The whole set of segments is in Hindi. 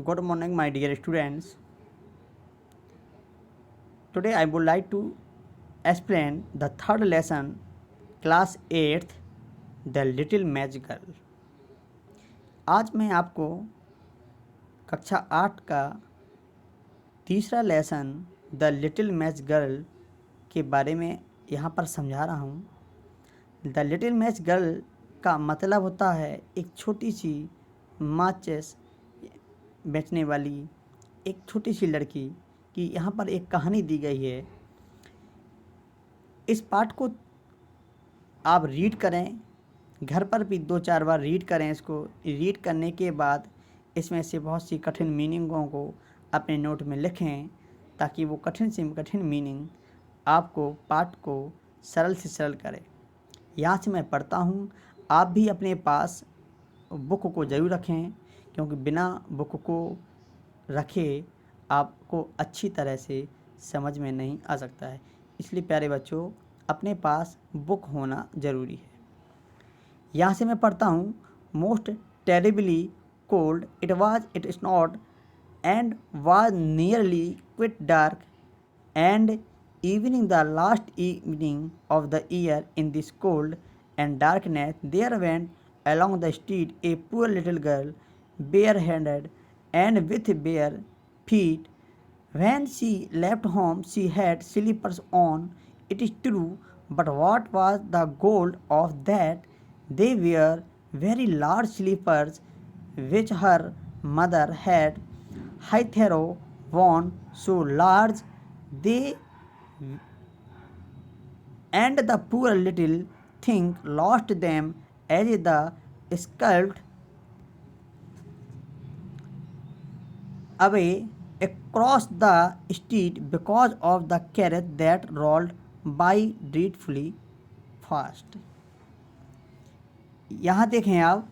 Good morning, my dear students. Today I would like to explain the third lesson, class 8th, The Little Magic Girl. आज मैं आपको कक्षा 8 का तीसरा lesson the little match girl के बारे में यहाँ पर समझा रहा हूँ। द लिटिल मैच गर्ल का मतलब होता है एक छोटी सी माचिस बेचने वाली एक छोटी सी लड़की की यहाँ पर एक कहानी दी गई है। इस पाठ को आप रीड करें, घर पर भी 2-4 बार रीड करें। इसको रीड करने के बाद इसमें से बहुत सी कठिन मीनिंगों को अपने नोट में लिखें, ताकि वो कठिन से कठिन मीनिंग आपको पाठ को सरल से सरल करे। यहाँ से मैं पढ़ता हूँ, आप भी अपने पास बुक को ज़रूर रखें, क्योंकि बिना बुक को रखे आपको अच्छी तरह से समझ में नहीं आ सकता है। इसलिए प्यारे बच्चों, अपने पास बुक होना ज़रूरी है। यहाँ से मैं पढ़ता हूँ। Most terribly cold it snout and was nearly quit dark and evening, the last evening of the year, in this cold and darkness, there went along the street a poor little girl, barehanded and with bare feet. When she left home, she had slippers on, it is true, but what was the gold of that? They were very large slippers which her mother had hitherto worn, so large they and the poor little thing lost them as the sculpted away across the street because of the carriage that rolled by dreadfully fast. यहाँ देखें आप,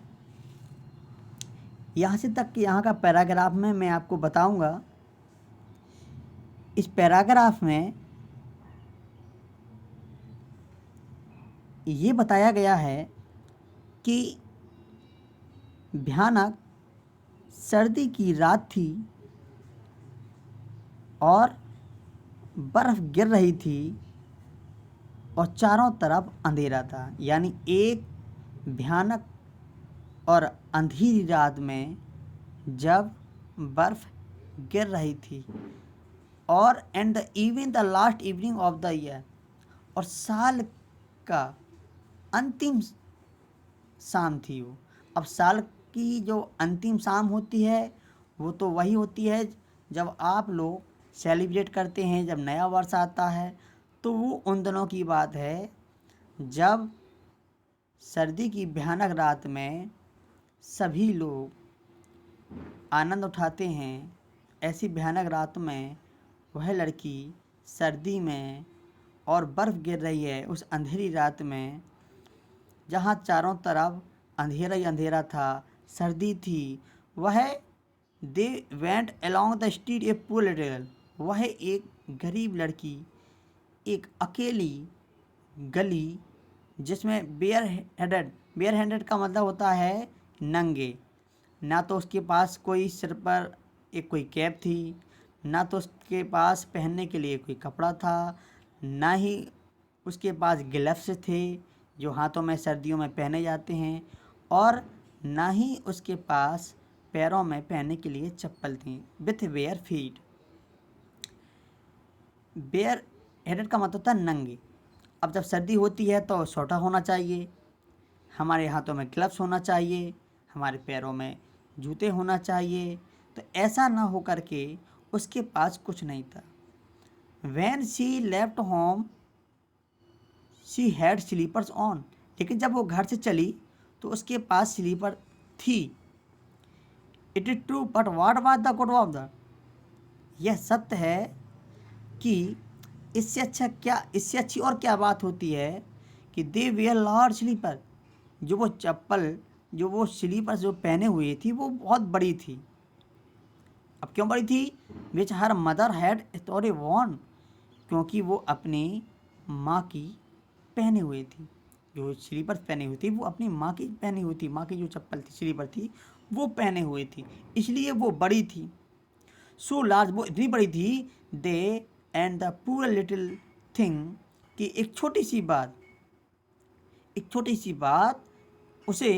यहाँ से तक कि यहाँ का पैराग्राफ में मैं आपको बताऊंगा। इस पैराग्राफ में ये बताया गया है कि भयानक सर्दी की रात थी और बर्फ़ गिर रही थी और चारों तरफ अंधेरा था। यानी एक भयानक और अंधेरी रात में जब बर्फ़ गिर रही थी और and the last evening of the year, और साल का अंतिम शाम थी वो। अब साल की जो अंतिम शाम होती है वो तो वही होती है जब आप लोग सेलिब्रेट करते हैं, जब नया वर्ष आता है। तो वो उन दिनों की बात है जब सर्दी की भयानक रात में सभी लोग आनंद उठाते हैं। ऐसी भयानक रात में वह लड़की सर्दी में और बर्फ़ गिर रही है उस अंधेरी रात में, जहाँ चारों तरफ अंधेरा ही अंधेरा था, सर्दी थी। वह they went along the street a poor little girl, वह एक गरीब लड़की एक अकेली गली जिसमें बेयर हैंडेड का मतलब होता है नंगे। ना तो उसके पास कोई सिर पर एक कोई कैप थी, ना तो उसके पास पहनने के लिए कोई कपड़ा था, ना ही उसके पास ग्लव्स थे जो हाथों में सर्दियों में पहने जाते हैं, और ना ही उसके पास पैरों में पहनने के लिए चप्पल थी। With bare feet, bare headed का मतलब होता है नंगे। अब जब सर्दी होती है तो स्वेटर होना चाहिए, हमारे हाथों में ग्लव्स होना चाहिए, हमारे पैरों में जूते होना चाहिए। तो ऐसा ना हो करके उसके पास कुछ नहीं था। When she left home, she had slippers on, लेकिन जब वो घर से चली तो उसके पास स्लीपर थी। It is true, but what was the good of that? यह सत्य है कि इससे अच्छी और क्या बात होती है कि दे वेयर लार्ज स्लीपर, जो वो चप्पल, जो वो स्लीपर जो पहने हुए थी वो बहुत बड़ी थी। अब क्यों बड़ी थी? Which her mother had story worn, क्योंकि वो अपनी माँ की पहने हुए थी। जो स्लीपर पहनी हुई थी वो अपनी माँ की पहनी हुई थी। माँ की जो चप्पल थी, स्लीपर थी, वो पहने हुए थी, इसलिए वो बड़ी थी। सो लार्ज, वो इतनी बड़ी थी। They and the poor little thing, कि एक छोटी सी बात उसे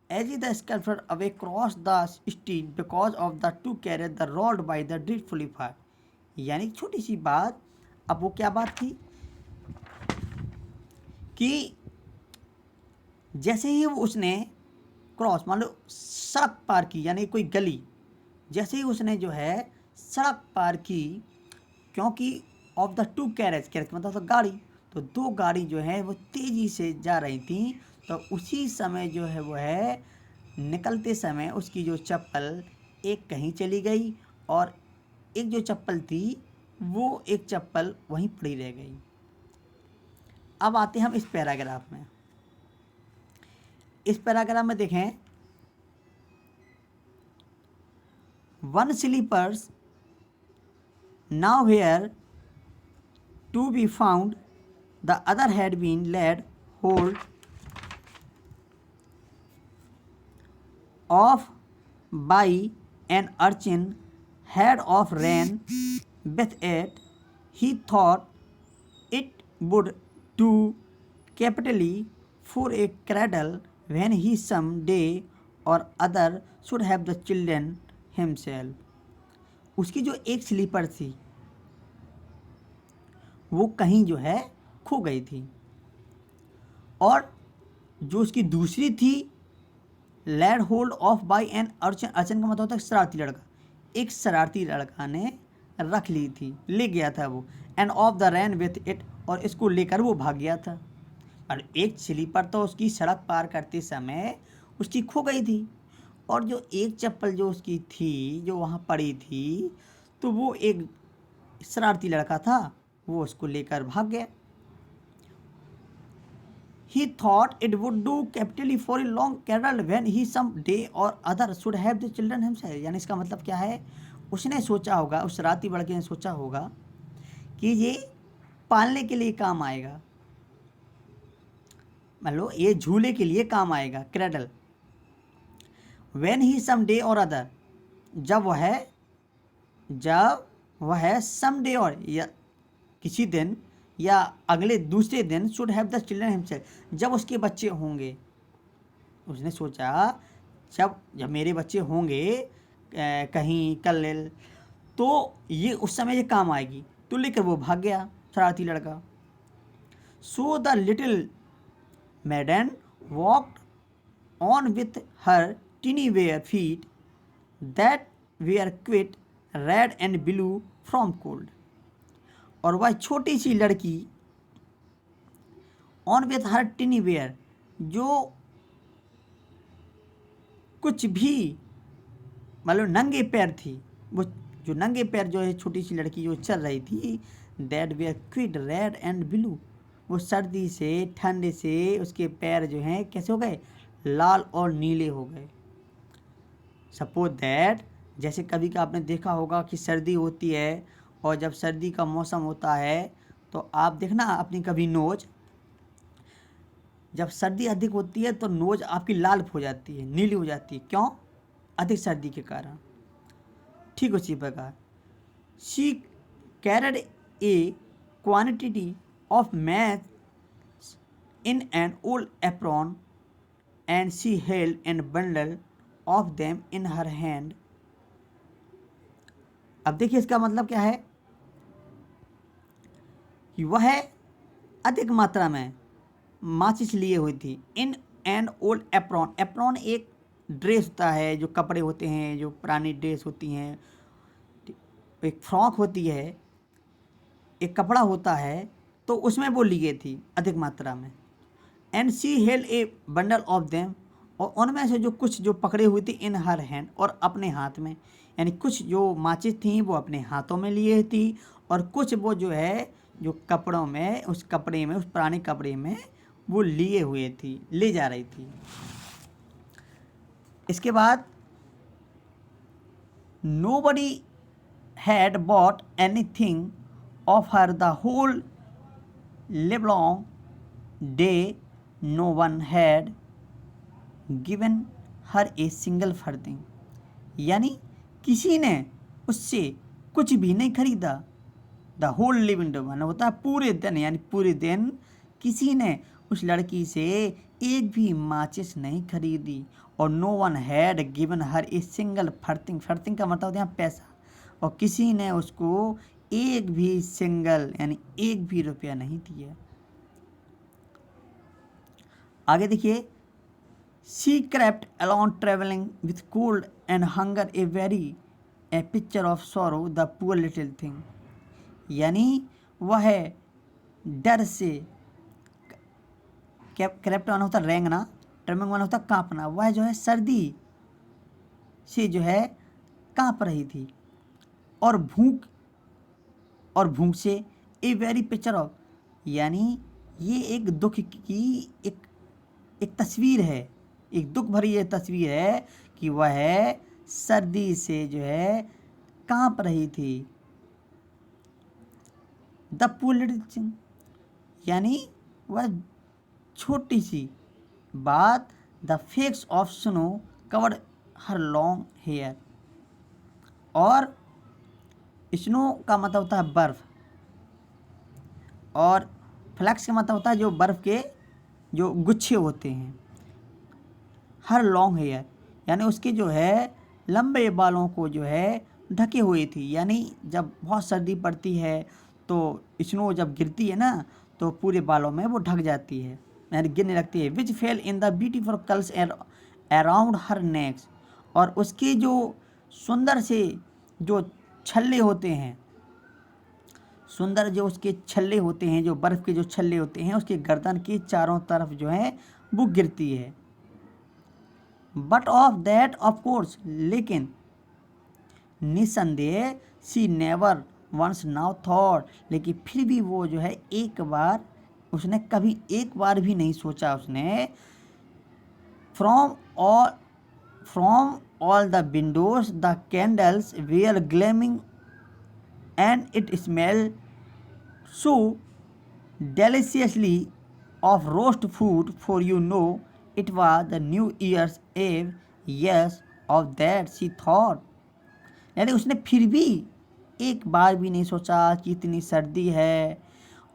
as the scurfer away cross the street because of the two carry the road by the dreadfully fire. यानी छोटी सी बात, अब वो क्या बात थी कि जैसे ही उसने क्रॉस, मान लो सड़क पार की, यानी कोई गली, जैसे ही उसने जो है सड़क पार की, क्योंकि of the to carriage, carriage मतलब तो गाड़ी, तो दो गाड़ी जो है वो तेज़ी से जा रही थी, तो उसी समय जो है वो है निकलते समय उसकी जो चप्पल एक कहीं चली गई और एक जो चप्पल थी वो एक चप्पल वहीं पड़ी रह गई। अब आते हैं हम इस पैराग्राफ में। इस पैराग्राफ में देखें, one slippers now where to be found, the other had been laid hold of by an urchin head of ran with it. He thought it would do capitally for a cradle when he some day or other should have the children himself. उसकी जो एक स्लीपर थी वो कहीं जो है खो गई थी, और जो उसकी दूसरी थी laid hold of by an urchin, urchin का मतलब होता है शरारती लड़का, एक शरारती लड़का ने रख ली थी, ले गया था वो, and off the ran with it, और इसको लेकर वो भाग गया था। और एक स्लीपर तो उसकी सड़क पार करते समय उसकी खो गई थी, और जो एक चप्पल जो उसकी थी जो वहाँ पड़ी थी, तो वो एक शरारती लड़का था, वो उसको लेकर भाग गया। He thought it would do capitally for a long career when he some day or other should have the children himself। यानी इसका मतलब क्या है, उसने सोचा होगा, उस शरारती लड़के ने सोचा होगा कि ये पालने के लिए काम आएगा, मान लो ये झूले के लिए काम आएगा, cradle. when he some day or other, जब वह सम डे और या किसी दिन या अगले दूसरे दिन should have the children himself, जब उसके बच्चे होंगे। उसने सोचा जब मेरे बच्चे होंगे कहीं कल, तो ये उस समय ये काम आएगी, तो लेकर वो भाग गया शरारती लड़का। So the little maiden walked on with her tiny bare feet that were quite red and blue from cold. और वह छोटी सी लड़की on with her tiny bare, जो कुछ भी मतलब नंगे पैर थी, वो जो नंगे पैर जो है छोटी सी लड़की जो चल रही थी, that were quite red and blue, वो सर्दी से ठंड से उसके पैर जो हैं कैसे हो गए, लाल और नीले हो गए। सपोज दैट, जैसे कभी का आपने देखा होगा कि सर्दी होती है, और जब सर्दी का मौसम होता है तो आप देखना अपनी कभी नोज, जब सर्दी अधिक होती है तो नोज आपकी लाल हो जाती है, नीली हो जाती है, क्यों, अधिक सर्दी के कारण। ठीक उसी प्रकार she carried a quantity of match in an old apron and she held an bundle of them in her hand. अब देखिए इसका मतलब क्या है कि वह अधिक मात्रा में माचिस लिए हुई थी। इन एन ओल्ड एप्रॉन, एप्रॉन एक ड्रेस होता है, जो कपड़े होते हैं, जो पुरानी ड्रेस होती हैं, एक फ्रॉक होती है, एक कपड़ा होता है, तो उसमें वो लिए थी अधिक मात्रा में। And she held a bundle of them, और उनमें से जो कुछ जो पकड़े हुई थी इन हर हैंड, और अपने हाथ में, यानी कुछ जो माचिस थी वो अपने हाथों में लिए थी, और कुछ वो जो है जो कपड़ों में, उस कपड़े में, उस पुराने कपड़े में वो लिए हुए थी, ले जा रही थी। इसके बाद nobody had bought anything of her the whole livelong day, no one had given her a single farthing, यानी किसी ने उससे कुछ भी नहीं खरीदा। द होल लिविंग डे माना होता है पूरे दिन, यानी पूरे दिन किसी ने उस लड़की से एक भी माचिस नहीं खरीदी। और no one had given her a single farthing, farthing का मतलब होता है यहाँ पैसा, और किसी ने उसको एक भी सिंगल यानी एक भी रुपया नहीं दिया। आगे देखिए, she crept alone travelling with cold and hunger A picture of sorrow the poor little thing, यानी वह डर से, क्रेप्ट माना होता रेंगना, ट्रेवलिंग माना होता कांपना, वह जो है सर्दी से जो है कांप रही थी, और भूख से ए वेरी पिक्चर ऑफ, यानी ये एक दुख की एक तस्वीर है, एक दुख भरी ये तस्वीर है कि वह सर्दी से जो है कांप रही थी। द पुअर लिटिल थिंग, यानी वह छोटी सी बात, the flakes of snow covered her long hair, और स्नो का मतलब होता है बर्फ़, और फ्लैक्स का मतलब होता है जो बर्फ़ के जो गुच्छे होते हैं। हर लॉन्ग हेयर, यानी उसके जो है लंबे बालों को जो है ढके हुए थी, यानी जब बहुत सर्दी पड़ती है तो स्नो जब गिरती है ना तो पूरे बालों में वो ढक जाती है, यानी गिरने लगती है। Which fell in the beautiful curls around her necks, और उसके जो सुंदर से जो छल्ले होते हैं, सुंदर जो उसके छल्ले होते हैं, जो बर्फ़ के जो छल्ले होते हैं उसके गर्दन के चारों तरफ जो है वो गिरती है। But of that of course, लेकिन निसंदेह सी नेवर वंस नाउ थॉट, लेकिन फिर भी वो जो है उसने कभी एक बार भी नहीं सोचा उसने। From all the windows the candles were gleaming and it smelled so deliciously of roast food, for you know it was the New Year's Eve. Yes, of that she thought, यानी उसने फिर भी एक बार भी नहीं सोचा कि इतनी सर्दी है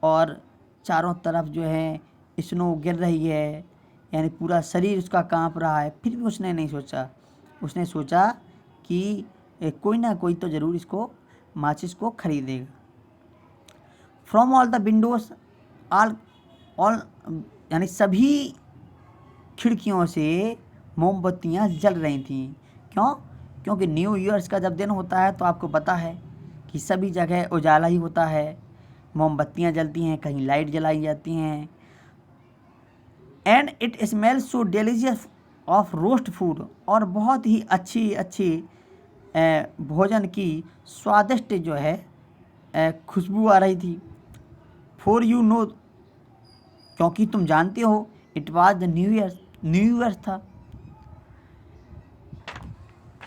और चारों तरफ जो है स्नो गिर रही है, यानी पूरा शरीर उसका कांप रहा है, फिर भी उसने नहीं सोचा। उसने सोचा कि कोई ना कोई तो ज़रूर इसको माचिस को खरीदेगा। From all the Windows, all यानी सभी खिड़कियों से मोमबत्तियाँ जल रही थीं। क्यों? क्योंकि न्यू ईयर्स का जब दिन होता है तो आपको पता है कि सभी जगह उजाला ही होता है, मोमबत्तियाँ जलती हैं, कहीं लाइट जलाई जाती हैं। And it smells so delicious of roast food, और बहुत ही अच्छी भोजन की स्वादिष्ट जो है खुशबू आ रही थी। फॉर यू नो, क्योंकि तुम जानते हो, it was the new years था।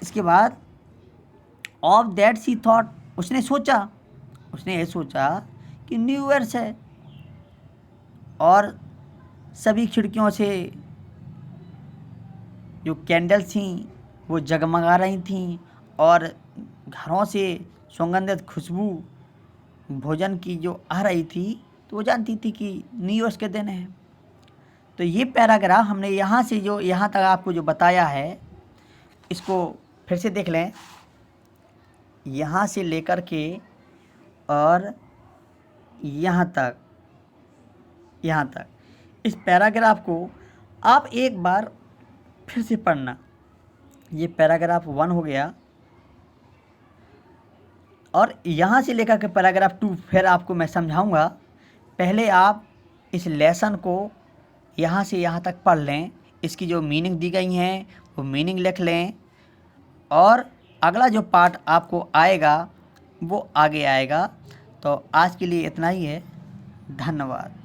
इसके बाद ऑफ दैट सी थॉट, उसने ये सोचा कि न्यू ईयर्स है, और सभी खिड़कियों से जो कैंडल्स थीं वो जगमगा रही थीं, और घरों से सुगंधित खुशबू भोजन की जो आ रही थी, तो वो जानती थी कि न्यू ईयर्स के दिन है। तो ये पैराग्राफ हमने यहाँ से जो यहाँ तक आपको जो बताया है, इसको फिर से देख लें, यहाँ से लेकर के और यहाँ तक इस पैराग्राफ को आप एक बार फिर से पढ़ना। ये पैराग्राफ 1 हो गया, और यहाँ से लेकर के पैराग्राफ 2 फिर आपको मैं समझाऊंगा। पहले आप इस लेसन को यहाँ से यहाँ तक पढ़ लें, इसकी जो मीनिंग दी गई हैं वो मीनिंग लिख लें, और अगला जो पार्ट आपको आएगा वो आगे आएगा। तो आज के लिए इतना ही है। धन्यवाद।